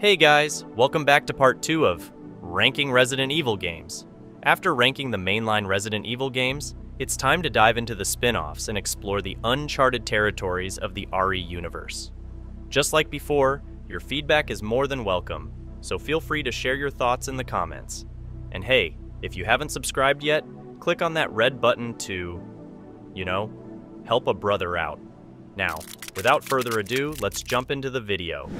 Hey guys, welcome back to part 2 of Ranking Resident Evil Games. After ranking the mainline Resident Evil games, it's time to dive into the spin-offs and explore the uncharted territories of the RE universe. Just like before, your feedback is more than welcome, so feel free to share your thoughts in the comments. And hey, if you haven't subscribed yet, click on that red button to, help a brother out. Now, without further ado, let's jump into the video.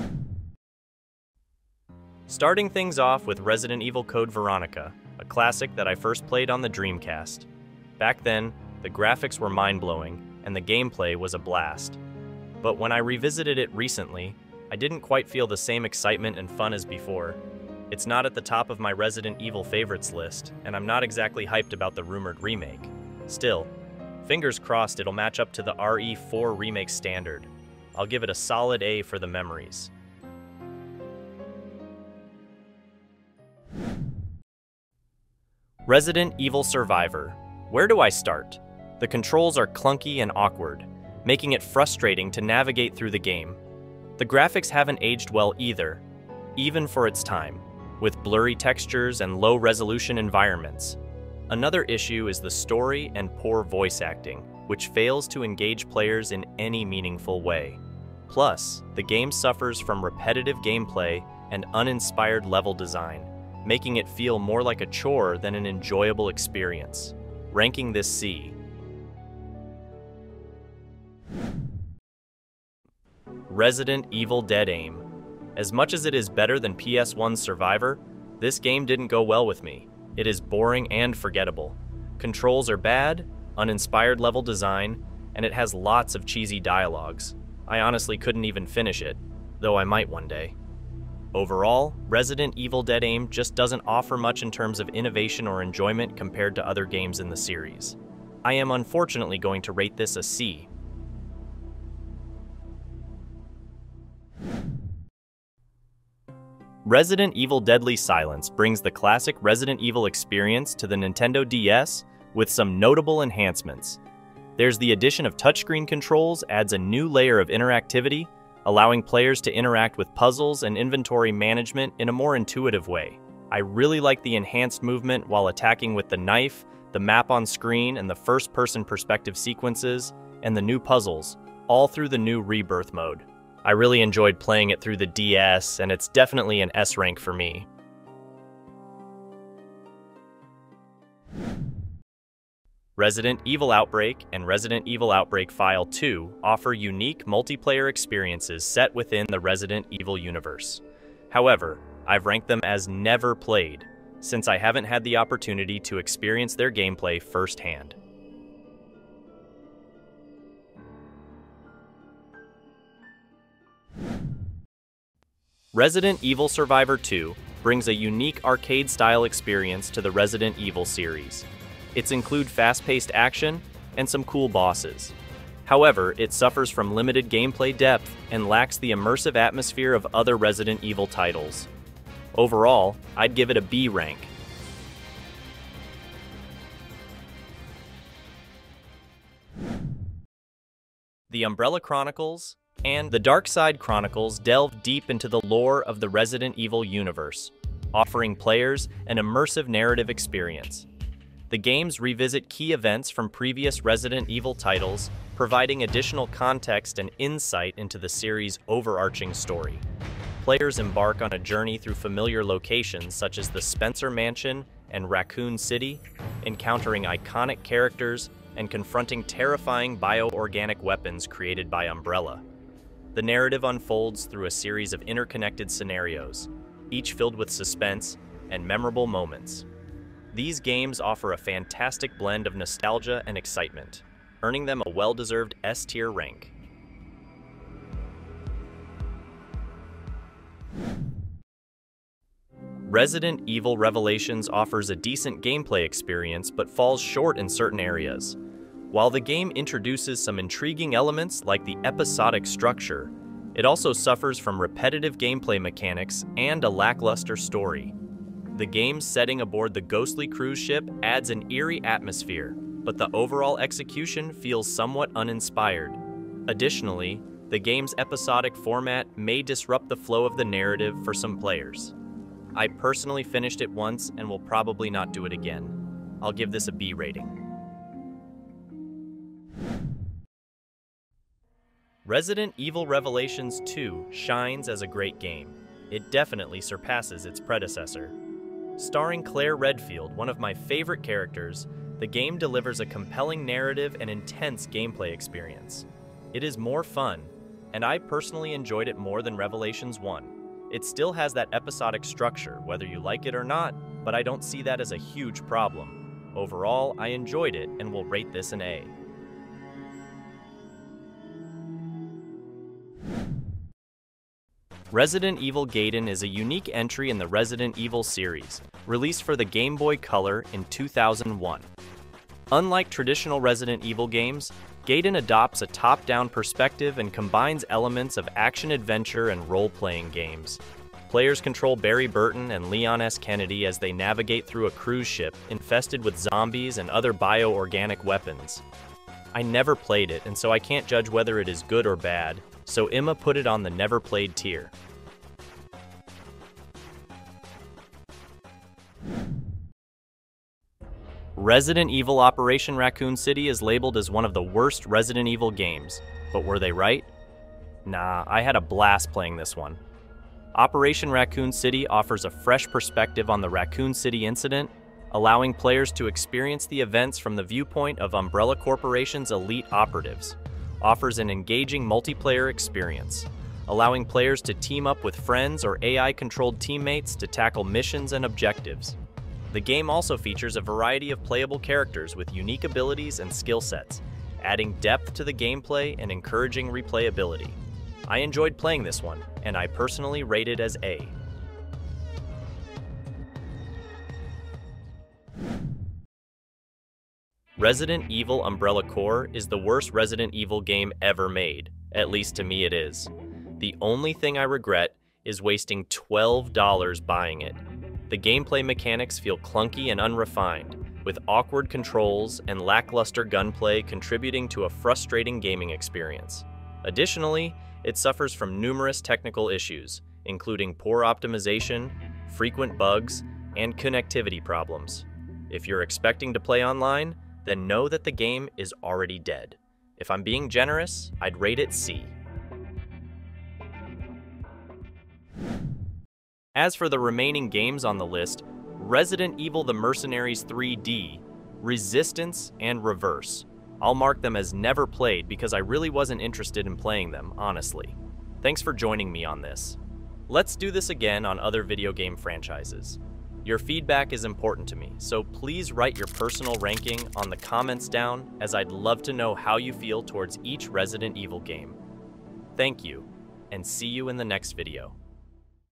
Starting things off with Resident Evil Code Veronica, a classic that I first played on the Dreamcast. Back then, the graphics were mind-blowing, and the gameplay was a blast. But when I revisited it recently, I didn't quite feel the same excitement and fun as before. It's not at the top of my Resident Evil favorites list, and I'm not exactly hyped about the rumored remake. Still, fingers crossed it'll match up to the RE4 remake standard. I'll give it a solid A for the memories. Resident Evil Survivor. Where do I start? The controls are clunky and awkward, making it frustrating to navigate through the game. The graphics haven't aged well either, even for its time, with blurry textures and low-resolution environments. Another issue is the story and poor voice acting, which fails to engage players in any meaningful way. Plus, the game suffers from repetitive gameplay and uninspired level design, making it feel more like a chore than an enjoyable experience. Ranking this C. Resident Evil Dead Aim. As much as it is better than PS1's Survivor, this game didn't go well with me. It is boring and forgettable. Controls are bad, uninspired level design, and it has lots of cheesy dialogues. I honestly couldn't even finish it, though I might one day. Overall, Resident Evil Dead Aim just doesn't offer much in terms of innovation or enjoyment compared to other games in the series. I am unfortunately going to rate this a C. Resident Evil Deadly Silence brings the classic Resident Evil experience to the Nintendo DS with some notable enhancements. There's the addition of touchscreen controls adds a new layer of interactivity, allowing players to interact with puzzles and inventory management in a more intuitive way. I really like the enhanced movement while attacking with the knife, the map on screen, and the first-person perspective sequences, and the new puzzles, all through the new Rebirth mode. I really enjoyed playing it through the DS, and it's definitely an S rank for me. Resident Evil Outbreak and Resident Evil Outbreak File 2 offer unique multiplayer experiences set within the Resident Evil universe. However, I've ranked them as never played, since I haven't had the opportunity to experience their gameplay firsthand. Resident Evil Survivor 2 brings a unique arcade-style experience to the Resident Evil series. It's include fast-paced action and some cool bosses. However, it suffers from limited gameplay depth and lacks the immersive atmosphere of other Resident Evil titles. Overall, I'd give it a B rank. The Umbrella Chronicles and the Dark Side Chronicles delve deep into the lore of the Resident Evil universe, offering players an immersive narrative experience. The games revisit key events from previous Resident Evil titles, providing additional context and insight into the series' overarching story. Players embark on a journey through familiar locations such as the Spencer Mansion and Raccoon City, encountering iconic characters and confronting terrifying bioorganic weapons created by Umbrella. The narrative unfolds through a series of interconnected scenarios, each filled with suspense and memorable moments. These games offer a fantastic blend of nostalgia and excitement, earning them a well-deserved S-tier rank. Resident Evil Revelations offers a decent gameplay experience but falls short in certain areas. While the game introduces some intriguing elements like the episodic structure, it also suffers from repetitive gameplay mechanics and a lackluster story. The game's setting aboard the ghostly cruise ship adds an eerie atmosphere, but the overall execution feels somewhat uninspired. Additionally, the The game's episodic format may disrupt the flow of the narrative for some players. I personally finished it once and will probably not do it again. I'll give this a B rating. Resident Evil Revelations 2 shines as a great game. It definitely surpasses its predecessor. Starring Claire Redfield, one of my favorite characters, the game delivers a compelling narrative and intense gameplay experience. It is more fun, and I personally enjoyed it more than Revelations 1. It still has that episodic structure, whether you like it or not, but I don't see that as a huge problem. Overall, I enjoyed it and will rate this an A. Resident Evil Gayon is a unique entry in the Resident Evil series, released for the Game Boy Color in 2001. Unlike traditional Resident Evil games, Gayon adopts a top-down perspective and combines elements of action-adventure and role-playing games. Players control Barry Burton and Leon S. Kennedy as they navigate through a cruise ship infested with zombies and other bioorganic weapons. I never played it, and so I can't judge whether it is good or bad, so Emma put it on the never played tier. Resident Evil Operation Raccoon City is labeled as one of the worst Resident Evil games, but were they right? Nah, I had a blast playing this one. Operation Raccoon City offers a fresh perspective on the Raccoon City incident, allowing players to experience the events from the viewpoint of Umbrella Corporation's elite operatives. Offers an engaging multiplayer experience, allowing players to team up with friends or AI-controlled teammates to tackle missions and objectives. The game also features a variety of playable characters with unique abilities and skill sets, adding depth to the gameplay and encouraging replayability. I enjoyed playing this one, and I personally rate it as A. Resident Evil Umbrella Corps is the worst Resident Evil game ever made, at least to me it is. The only thing I regret is wasting $12 buying it. The gameplay mechanics feel clunky and unrefined, with awkward controls and lackluster gunplay contributing to a frustrating gaming experience. Additionally, it suffers from numerous technical issues, including poor optimization, frequent bugs, and connectivity problems. If you're expecting to play online, then know that the game is already dead. If I'm being generous, I'd rate it C. As for the remaining games on the list, Resident Evil The Mercenaries 3D, Resistance, and Reverse. I'll mark them as never played because I really wasn't interested in playing them, honestly. Thanks for joining me on this. Let's do this again on other video game franchises. Your feedback is important to me, so please write your personal ranking on the comments down, as I'd love to know how you feel towards each Resident Evil game. Thank you, and see you in the next video.